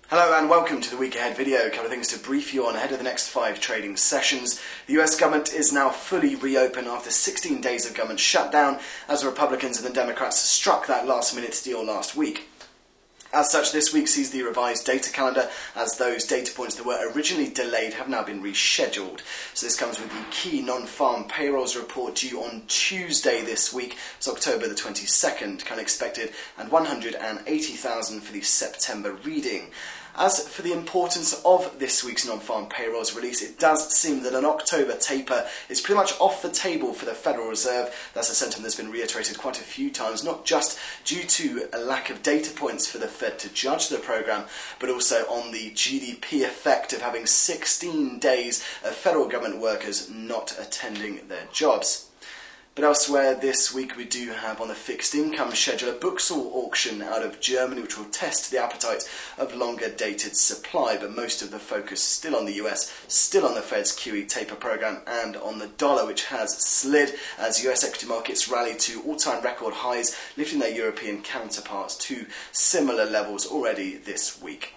Hello and welcome to the week ahead video. A couple of things to brief you on ahead of the next 5 trading sessions. The US government is now fully reopened after 16 days of government shutdown as the Republicans and the Democrats struck that last-minute deal last week. As such, this week sees the revised data calendar as those data points that were originally delayed have now been rescheduled. So this comes with the key non-farm payrolls report due on Tuesday this week. It's October the 22nd, kind of expected, and 180,000 for the September reading. As for the importance of this week's non-farm payrolls release, it does seem that an October taper is pretty much off the table for the Federal Reserve. That's a sentiment that's been reiterated quite a few times, not just due to a lack of data points for the Fed to judge the programme, but also on the GDP effect of having 16 days of federal government workers not attending their jobs. But elsewhere this week we do have on the fixed income schedule a bookstall auction out of Germany which will test the appetite of longer dated supply, but most of the focus still on the US, still on the Fed's QE taper programme and on the dollar, which has slid as US equity markets rally to all-time record highs, lifting their European counterparts to similar levels already this week.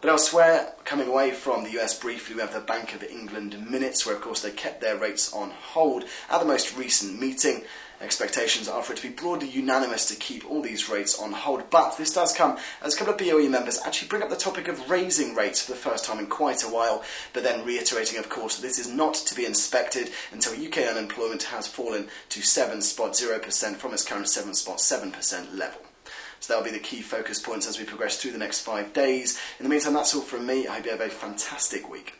But elsewhere, coming away from the US briefly, we have the Bank of England minutes, where of course they kept their rates on hold at the most recent meeting. Expectations are for it to be broadly unanimous to keep all these rates on hold, but this does come as a couple of BOE members actually bring up the topic of raising rates for the first time in quite a while, but then reiterating of course that this is not to be inspected until UK unemployment has fallen to 7.0% from its current 7.7% level. So that'll be the key focus points as we progress through the next 5 days. In the meantime, that's all from me. I hope you have a fantastic week.